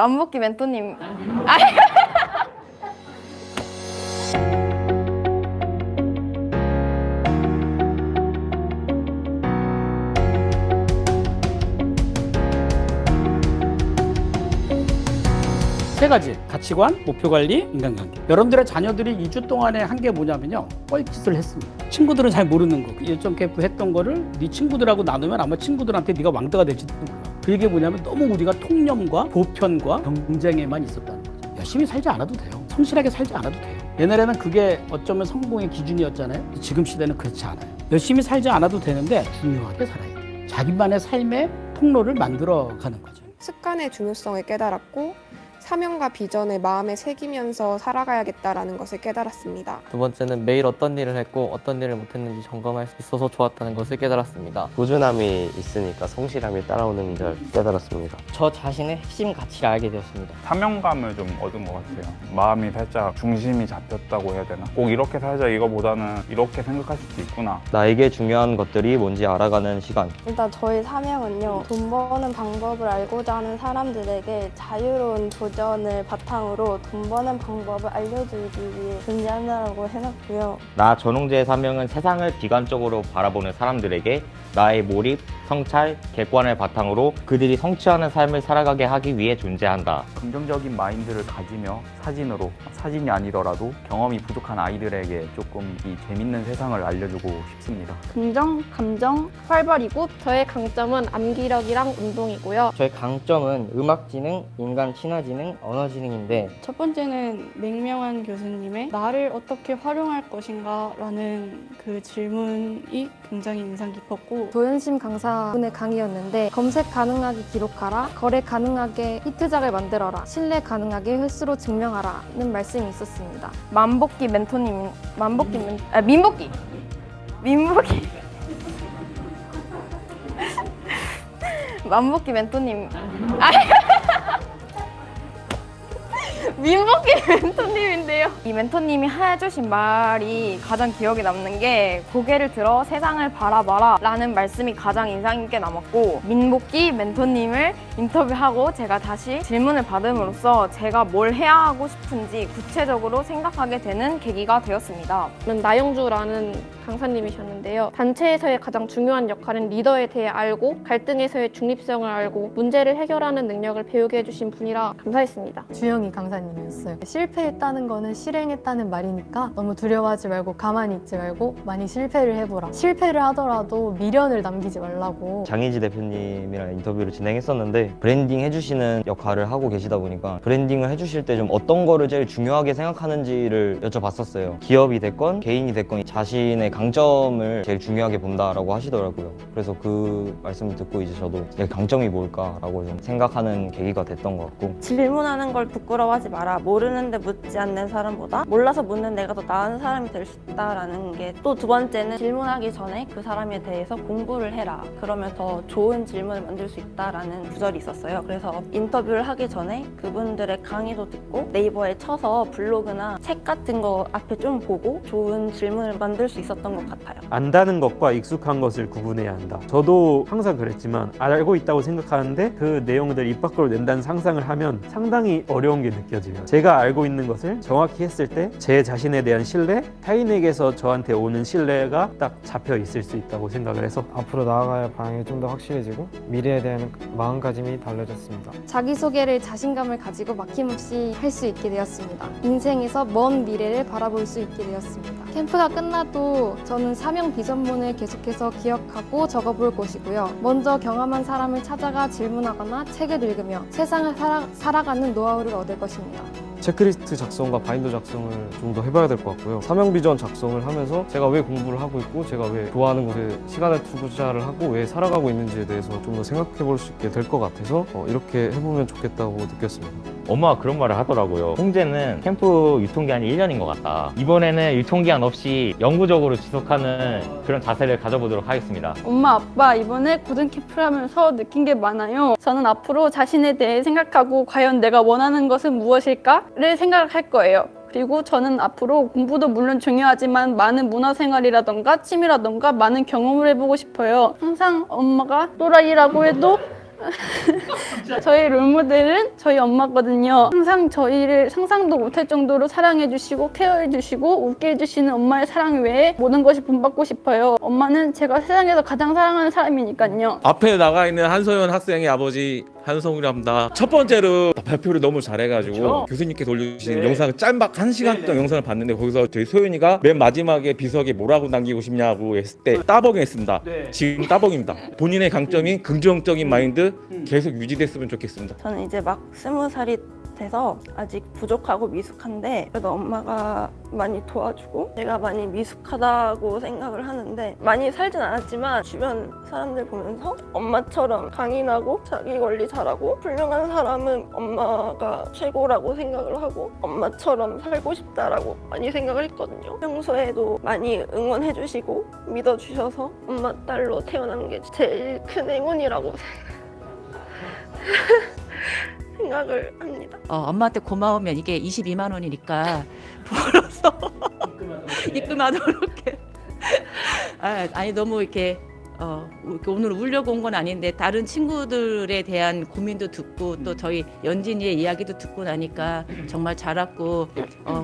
만복기 멘토님. 세 가지: 가치관, 목표 관리, 인간관계. 여러분들의 자녀들이 2주 동안에 한 게 뭐냐면요, 뻘짓을 했습니다. 친구들은 잘 모르는 거, 일정 캠프 했던 거를 네 친구들하고 나누면 아마 친구들한테 네가 왕따가 될지도 몰라. 그게 뭐냐면 너무 우리가 통념과 보편과 경쟁에만 있었다는 거죠. 열심히 살지 않아도 돼요. 성실하게 살지 않아도 돼요. 옛날에는 그게 어쩌면 성공의 기준이었잖아요. 지금 시대는 그렇지 않아요. 열심히 살지 않아도 되는데 중요하게 살아야 돼요. 자기만의 삶의 통로를 만들어가는 거죠. 습관의 중요성을 깨달았고 사명과 비전을 마음에 새기면서 살아가야겠다라는 것을 깨달았습니다. 두 번째는 매일 어떤 일을 했고 어떤 일을 못했는지 점검할 수 있어서 좋았다는 것을 깨달았습니다. 꾸준함이 있으니까 성실함이 따라오는 걸 깨달았습니다. 저 자신의 핵심 가치를 알게 되었습니다. 사명감을 좀 얻은 것 같아요. 마음이 살짝 중심이 잡혔다고 해야 되나? 꼭 이렇게 살자 이거보다는 이렇게 생각할 수도 있구나. 나에게 중요한 것들이 뭔지 알아가는 시간. 일단 저희 사명은요, 돈 버는 방법을 알고자 하는 사람들에게 자유로운 도전을 바탕으로 돈 버는 방법을 알려주기 위해 존재한다고 해놨고요. 나 전홍재의 사명은 세상을 비관적으로 바라보는 사람들에게 나의 몰입, 성찰, 객관을 바탕으로 그들이 성취하는 삶을 살아가게 하기 위해 존재한다. 긍정적인 마인드를 가지며 사진으로, 사진이 아니더라도 경험이 부족한 아이들에게 조금 이 재밌는 세상을 알려주고 싶습니다. 긍정, 감정, 활발이고 저의 강점은 암기력이랑 운동이고요. 저의 강점은 음악지능, 인간 친화지능, 언어지능인데 첫 번째는 맹명한 교수님의 나를 어떻게 활용할 것인가 라는 그 질문이 굉장히 인상 깊었고, 조현심 강사분의 강의였는데 검색 가능하게 기록하라, 거래 가능하게 히트작을 만들어라, 신뢰 가능하게 횟수로 증명하라는 말씀이 있었습니다. 만복기 멘토님. 민복기. 만복기 멘토님. 민복기 멘토님인데요. 이 멘토님이 해주신 말이 가장 기억에 남는 게 고개를 들어 세상을 바라봐라 라는 말씀이 가장 인상 깊게 남았고, 민복기 멘토님을 인터뷰하고 제가 다시 질문을 받음으로써 제가 뭘 해야 하고 싶은지 구체적으로 생각하게 되는 계기가 되었습니다. 나영주라는 강사님이셨는데요. 단체에서의 가장 중요한 역할은 리더에 대해 알고 갈등에서의 중립성을 알고 문제를 해결하는 능력을 배우게 해주신 분이라 감사했습니다. 주영이 강사님이었어요. 실패했다는 거는 실행했다는 말이니까 너무 두려워하지 말고 가만히 있지 말고 많이 실패를 해보라. 실패를 하더라도 미련을 남기지 말라고. 장희지 대표님이랑 인터뷰를 진행했었는데 브랜딩 해주시는 역할을 하고 계시다 보니까 브랜딩을 해주실 때 좀 어떤 거를 제일 중요하게 생각하는지를 여쭤봤었어요. 기업이 됐건 개인이 됐건 자신의 강점을 제일 중요하게 본다라고 하시더라고요. 그래서 그 말씀을 듣고 이제 저도 내 강점이 뭘까라고 좀 생각하는 계기가 됐던 것 같고, 질문하는 걸 부끄러워하지 마라. 모르는데 묻지 않는 사람보다 몰라서 묻는 내가 더 나은 사람이 될 수 있다라는 게, 또 두 번째는 질문하기 전에 그 사람에 대해서 공부를 해라. 그러면 더 좋은 질문을 만들 수 있다라는 구절이 있었어요. 그래서 인터뷰를 하기 전에 그분들의 강의도 듣고 네이버에 쳐서 블로그나 책 같은 거 앞에 좀 보고 좋은 질문을 만들 수 있었던 것 같아요. 안다는 것과 익숙한 것을 구분해야 한다. 저도 항상 그랬지만 알고 있다고 생각하는데 그 내용들 입 밖으로 낸다는 상상을 하면 상당히 어려운 게 느껴져요. 제가 알고 있는 것을 정확히 했을 때 제 자신에 대한 신뢰, 타인에게서 저한테 오는 신뢰가 딱 잡혀 있을 수 있다고 생각을 해서 앞으로 나아가야 할 방향이 좀 더 확실해지고 미래에 대한 마음가짐이 달라졌습니다. 자기소개를 자신감을 가지고 막힘없이 할 수 있게 되었습니다. 인생에서 먼 미래를 바라볼 수 있게 되었습니다. 캠프가 끝나도 저는 사명 비전문을 계속해서 기억하고 적어볼 것이고요. 먼저 경험한 사람을 찾아가 질문하거나 책을 읽으며 세상을 살아가는 노하우를 얻을 것입니다. 체크리스트 작성과 바인더 작성을 좀 더 해봐야 될 것 같고요. 사명 비전 작성을 하면서 제가 왜 공부를 하고 있고 제가 왜 좋아하는 곳에 시간을 투자를 하고 왜 살아가고 있는지에 대해서 좀 더 생각해 볼 수 있게 될 것 같아서 이렇게 해보면 좋겠다고 느꼈습니다. 엄마가 그런 말을 하더라고요. 홍재는 캠프 유통기한이 1년인 것 같다. 이번에는 유통기한 없이 영구적으로 지속하는 그런 자세를 가져보도록 하겠습니다. 엄마, 아빠 이번에 고등 캠프를 하면서 느낀 게 많아요. 저는 앞으로 자신에 대해 생각하고 과연 내가 원하는 것은 무엇일까를 생각할 거예요. 그리고 저는 앞으로 공부도 물론 중요하지만 많은 문화생활이라던가 취미라던가 많은 경험을 해보고 싶어요. 항상 엄마가 또라이라고 해도 저희 롤모델은 저희 엄마거든요. 항상 저희를 상상도 못할 정도로 사랑해주시고 케어해주시고 웃게 해주시는 엄마의 사랑 외에 모든 것이 본받고 싶어요. 엄마는 제가 세상에서 가장 사랑하는 사람이니까요. 앞에 나가 있는 한소연 학생의 아버지 한성우랍니다. 첫 번째로 발표를 너무 잘해가지고 그렇죠? 교수님께 돌려주신 네. 영상을 짤막 1시간 동안 영상을 봤는데 거기서 저희 소연이가 맨 마지막에 비석에 뭐라고 남기고 싶냐고 했을 때 따봉 했습니다. 네. 지금 따봉입니다. 본인의 강점인 긍정적인 마인드 계속 유지됐으면 좋겠습니다. 저는 이제 막 20살이 돼서 아직 부족하고 미숙한데 그래도 엄마가 많이 도와주고 제가 많이 미숙하다고 생각을 하는데 많이 살진 않았지만 주변 사람들 보면서 엄마처럼 강인하고 자기 관리 잘하고 훌륭한 사람은 엄마가 최고라고 생각을 하고 엄마처럼 살고 싶다라고 많이 생각을 했거든요. 평소에도 많이 응원해 주시고 믿어 주셔서 엄마 딸로 태어난 게 제일 큰 행운이라고 생각을 합니다. 엄마한테 고마우면 이게 22만 원이니까 벌어서 입금하도록 해. 아니 너무 이렇게 오늘 울려고 온 건 아닌데 다른 친구들에 대한 고민도 듣고 또 저희 연진이의 이야기도 듣고 나니까 정말 자랐고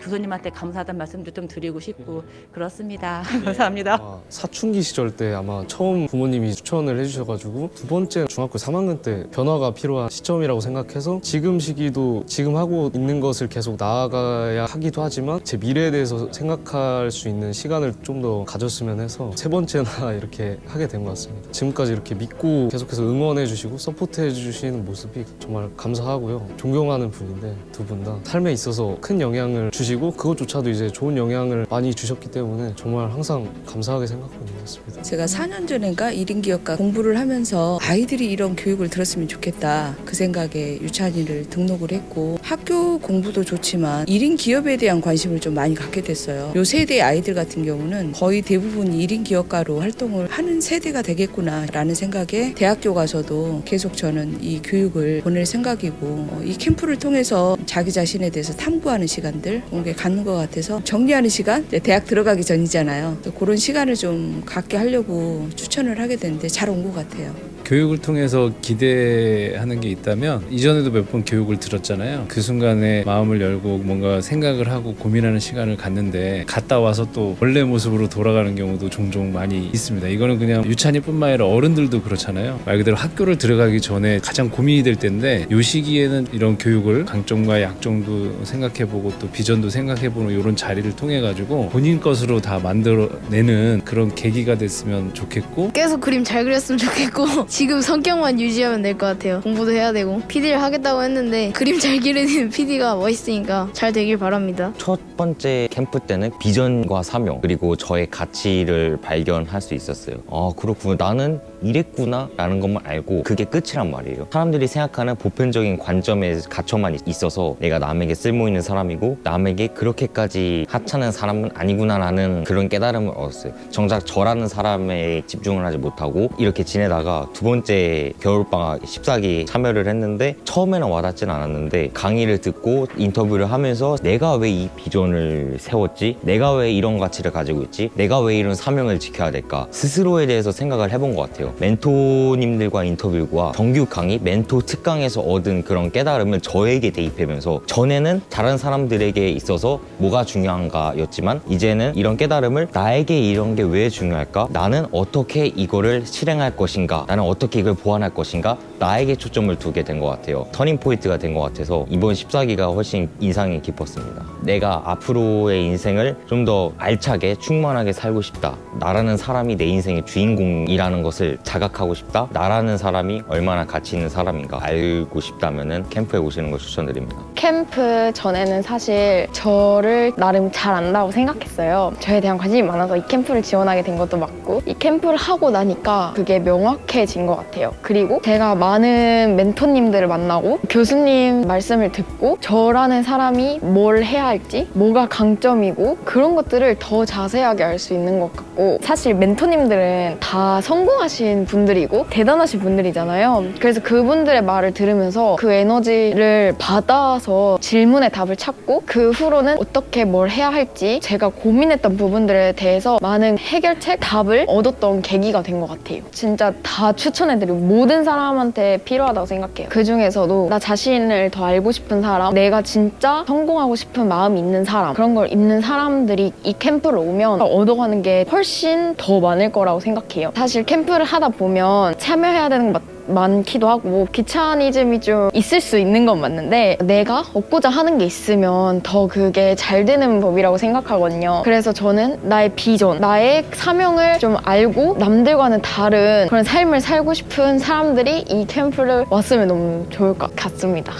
교수님한테 감사하다는 말씀도 좀 드리고 싶고 그렇습니다. 감사합니다. 사춘기 시절 때 아마 처음 부모님이 추천을 해주셔가지고 두 번째 중학교 3학년 때 변화가 필요한 시점이라고 생각해서 지금 시기도 지금 하고 있는 것을 계속 나아가야 하기도 하지만 제 미래에 대해서 생각할 수 있는 시간을 좀 더 가졌으면 해서 세 번째나 이렇게 하게 된 것 같습니다. 지금까지 이렇게 믿고 계속해서 응원해 주시고 서포트해 주시는 모습이 정말 감사하고요. 존경하는 분인데 두 분 다 삶에 있어서 큰 영향을 주시고 그것조차도 이제 좋은 영향을 많이 주셨기 때문에 정말 항상 감사하게 생각하고 있는 것 같습니다. 제가 4년 전인가 1인 기업가 공부를 하면서 아이들이 이런 교육을 들었으면 좋겠다 그 생각에 유찬이를 등록을 했고 학교 공부도 좋지만 1인 기업에 대한 관심을 좀 많이 갖게 됐어요. 요 세대 아이들 같은 경우는 거의 대부분이 1인 기업가로 활동을 하는 세대가 되겠구나 라는 생각에 대학교 가서도 계속 저는 이 교육을 보낼 생각이고 이 캠프를 통해서 자기 자신에 대해서 탐구하는 시간들 그게 갖는 것 같아서 정리하는 시간 대학 들어가기 전이잖아요. 그런 시간을 좀 갖게 하려고 추천을 하게 됐는데 잘 온 것 같아요. 교육을 통해서 기대하는 게 있다면 이전에도 몇 번 교육을 들었잖아요. 그 순간에 마음을 열고 뭔가 생각을 하고 고민하는 시간을 갖는데 갔다 와서 또 원래 모습으로 돌아가는 경우도 종종 많이 있습니다. 이거는 그냥 유찬이뿐만 아니라 어른들도 그렇잖아요. 말 그대로 학교를 들어가기 전에 가장 고민이 될 때인데 이 시기에는 이런 교육을 강점과 약점도 생각해보고 또 비전도 생각해보는 이런 자리를 통해 가지고 본인 것으로 다 만들어내는 그런 계기가 됐으면 좋겠고 계속 그림 잘 그렸으면 좋겠고 지금 성격만 유지하면 될 것 같아요. 공부도 해야 되고 PD를 하겠다고 했는데 그림 잘 그리는 PD가 멋있으니까 잘 되길 바랍니다. 첫 번째 캠프 때는 비전과 사명 그리고 저의 가치를 발견할 수 있었어요. 아 그렇구나 나는 이랬구나 라는 것만 알고 그게 끝이란 말이에요. 사람들이 생각하는 보편적인 관점에 갇혀만 있어서 내가 남에게 쓸모있는 사람이고 남에게 그렇게까지 하찮은 사람은 아니구나 라는 그런 깨달음을 얻었어요. 정작 저라는 사람에 집중을 하지 못하고 이렇게 지내다가 두 번째 겨울방학 14기 참여를 했는데 처음에는 와닿진 않았는데 강의를 듣고 인터뷰를 하면서 내가 왜 이 비전을 세웠지? 내가 왜 이런 가치를 가지고 있지? 내가 왜 이런 사명을 지켜야 될까? 스스로에 대해서 생각을 해본 것 같아요. 멘토님들과 인터뷰와 정규 강의, 멘토 특강에서 얻은 그런 깨달음을 저에게 대입하면서 전에는 다른 사람들에게 있어서 뭐가 중요한가 였지만 이제는 이런 깨달음을 나에게 이런 게 왜 중요할까? 나는 어떻게 이거를 실행할 것인가? 나는 어떻게 이걸 보완할 것인가? 나에게 초점을 두게 된 것 같아요. 터닝 포인트가 된 것 같아서 이번 14기가 훨씬 인상이 깊었습니다. 내가 앞으로의 인생을 좀 더 알차게 충만하게 살고 싶다. 나라는 사람이 내 인생의 주인공이라는 것을 자각하고 싶다. 나라는 사람이 얼마나 가치 있는 사람인가 알고 싶다면 캠프에 오시는 걸 추천드립니다. 캠프 전에는 사실 저를 나름 잘 안다고 생각했어요. 저에 대한 관심이 많아서 이 캠프를 지원하게 된 것도 맞고 이 캠프를 하고 나니까 그게 명확해진 것 같아요. 그리고 제가 많은 멘토님들을 만나고 교수님 말씀을 듣고 저라는 사람이 뭘 해야 할지 뭐가 강점이고 그런 것들을 더 자세하게 알 수 있는 것 같고 사실 멘토님들은 다 성공하신 분들이고 대단하신 분들이잖아요. 그래서 그분들의 말을 들으면서 그 에너지를 받아서 가서 질문의 답을 찾고 그 후로는 어떻게 뭘 해야 할지 제가 고민했던 부분들에 대해서 많은 해결책, 답을 얻었던 계기가 된 것 같아요. 진짜 다 추천해드리고 모든 사람한테 필요하다고 생각해요. 그 중에서도 나 자신을 더 알고 싶은 사람, 내가 진짜 성공하고 싶은 마음이 있는 사람, 그런 걸 있는 사람들이 이 캠프를 오면 얻어가는 게 훨씬 더 많을 거라고 생각해요. 사실 캠프를 하다 보면 참여해야 되는 거 많기도 하고 귀차니즘이 좀 있을 수 있는 건 맞는데 내가 얻고자 하는 게 있으면 더 그게 잘 되는 법이라고 생각하거든요. 그래서 저는 나의 비전, 나의 사명을 좀 알고 남들과는 다른 그런 삶을 살고 싶은 사람들이 이 캠프를 왔으면 너무 좋을 것 같습니다.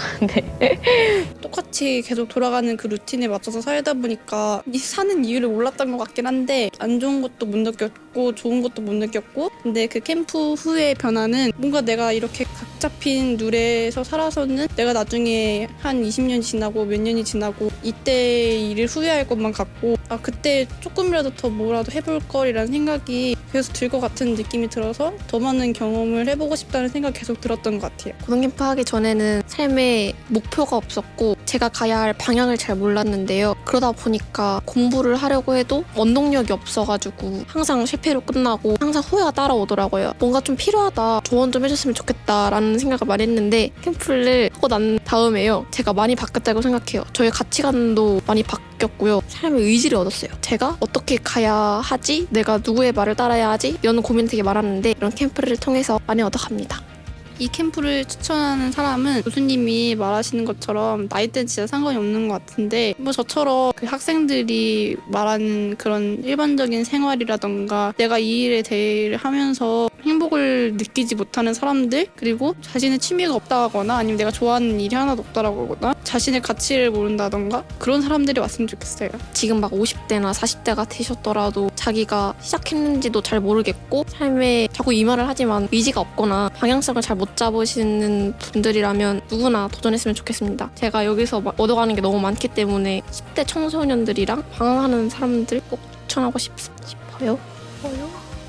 네. 똑같이 계속 돌아가는 그 루틴에 맞춰서 살다 보니까 사는 이유를 몰랐던 것 같긴 한데 안 좋은 것도 못 느꼈고 좋은 것도 못 느꼈고 근데 그 캠프 후의 변화는 뭔가 내가 이렇게 각 잡힌 누레에서 살아서는 내가 나중에 한 20년 지나고 몇 년이 지나고 이때 일을 후회할 것만 같고 아 그때 조금이라도 더 뭐라도 해볼 걸이라는 생각이 계속 들 것 같은 느낌이 들어서 더 많은 경험을 해보고 싶다는 생각이 계속 들었던 것 같아요. 고등캠프 하기 전에는 삶에 목표가 없었고 제가 가야 할 방향을 잘 몰랐는데요. 그러다 보니까 공부를 하려고 해도 원동력이 없어가지고 항상 실패로 끝나고 항상 후회가 따라오더라고요. 뭔가 좀 필요하다, 조언 좀 해줬으면 좋겠다라는 생각을 많이 했는데 캠프를 하고 난 다음에요. 제가 많이 바뀌었다고 생각해요. 저의 가치관도 많이 바뀌었고요. 삶의 의지를 얻었어요. 제가 어떻게 가야 하지? 내가 누구의 말을 따라야 하지? 이런 고민이 되게 많았는데 이런 캠프를 통해서 많이 얻어갑니다. 이 캠프를 추천하는 사람은 교수님이 말하시는 것처럼 나이대는 진짜 상관이 없는 것 같은데 뭐 저처럼 그 학생들이 말하는 그런 일반적인 생활이라던가 내가 이 일에 대해 하면서 행복을 느끼지 못하는 사람들 그리고 자신의 취미가 없다거나 아니면 내가 좋아하는 일이 하나도 없다라고 하거나 자신의 가치를 모른다던가 그런 사람들이 왔으면 좋겠어요. 지금 막 50대나 40대가 되셨더라도 자기가 시작했는지도 잘 모르겠고 삶에 자꾸 이 말을 하지만 의지가 없거나 방향성을 잘 못 잡으시는 분들이라면 누구나 도전했으면 좋겠습니다. 제가 여기서 얻어가는 게 너무 많기 때문에 10대 청소년들이랑 방황하는 사람들 꼭 추천하고 싶어요.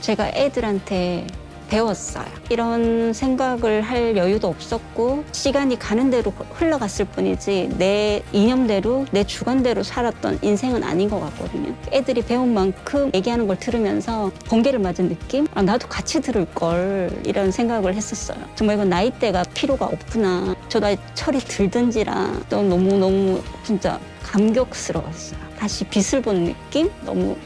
제가 애들한테 배웠어요. 이런 생각을 할 여유도 없었고 시간이 가는 대로 흘러갔을 뿐이지 내 이념대로 내 주관대로 살았던 인생은 아닌 것 같거든요. 애들이 배운 만큼 얘기하는 걸 들으면서 번개를 맞은 느낌? 아, 나도 같이 들을 걸 이런 생각을 했었어요. 정말 이건 나이대가 필요가 없구나. 저 나이 철이 들든지라 너무너무 진짜 감격스러웠어요. 다시 빛을 본 느낌? 너무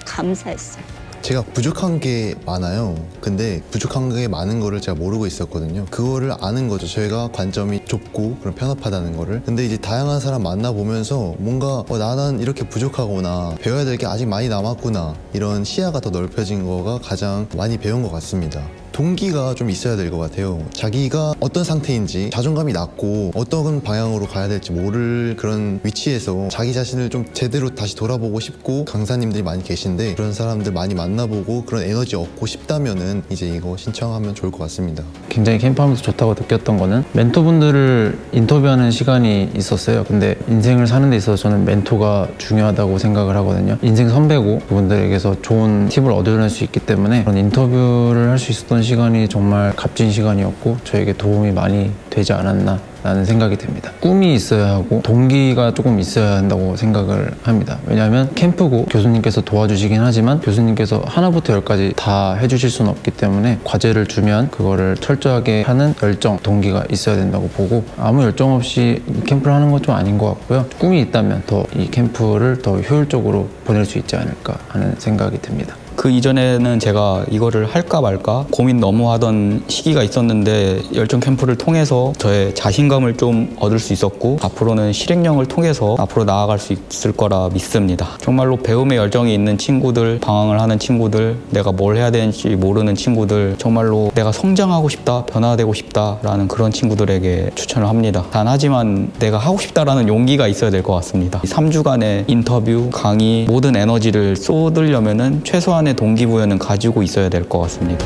감사했어요. 제가 부족한 게 많아요. 근데 부족한 게 많은 거를 제가 모르고 있었거든요. 그거를 아는 거죠. 저희가 관점이 좁고 그런 편협하다는 거를. 근데 이제 다양한 사람 만나보면서 뭔가 나는 이렇게 부족하구나, 배워야 될 게 아직 많이 남았구나, 이런 시야가 더 넓혀진 거가 가장 많이 배운 것 같습니다. 동기가 좀 있어야 될 것 같아요. 자기가 어떤 상태인지 자존감이 낮고 어떤 방향으로 가야 될지 모를 그런 위치에서 자기 자신을 좀 제대로 다시 돌아보고 싶고 강사님들이 많이 계신데 그런 사람들 많이 만나보고 그런 에너지 얻고 싶다면은 이제 이거 신청하면 좋을 것 같습니다. 굉장히 캠프하면서 좋다고 느꼈던 거는 멘토분들을 인터뷰하는 시간이 있었어요. 근데 인생을 사는 데 있어서 저는 멘토가 중요하다고 생각을 하거든요. 인생 선배고 그분들에게서 좋은 팁을 얻어낼 수 있기 때문에 그런 인터뷰를 할 수 있었던 시간이 정말 값진 시간이었고 저에게 도움이 많이 되지 않았나 라는 생각이 듭니다. 꿈이 있어야 하고 동기가 조금 있어야 한다고 생각을 합니다. 왜냐하면 캠프고 교수님께서 도와주시긴 하지만 교수님께서 하나부터 10까지 다 해주실 수는 없기 때문에 과제를 주면 그거를 철저하게 하는 열정, 동기가 있어야 된다고 보고 아무 열정 없이 이 캠프를 하는 건 좀 아닌 것 같고요. 꿈이 있다면 더 이 캠프를 더 효율적으로 보낼 수 있지 않을까 하는 생각이 듭니다. 그 이전에는 제가 이거를 할까 말까 고민 너무 하던 시기가 있었는데 열정 캠프를 통해서 저의 자신감을 좀 얻을 수 있었고 앞으로는 실행력을 통해서 앞으로 나아갈 수 있을 거라 믿습니다. 정말로 배움에 열정이 있는 친구들, 방황을 하는 친구들, 내가 뭘 해야 되는지 모르는 친구들, 정말로 내가 성장하고 싶다, 변화되고 싶다라는 그런 친구들에게 추천을 합니다. 단 하지만 내가 하고 싶다라는 용기가 있어야 될 것 같습니다. 3주간의 인터뷰, 강의, 모든 에너지를 쏟으려면은 최소한의 동기부여는 가지고 있어야 될 것 같습니다.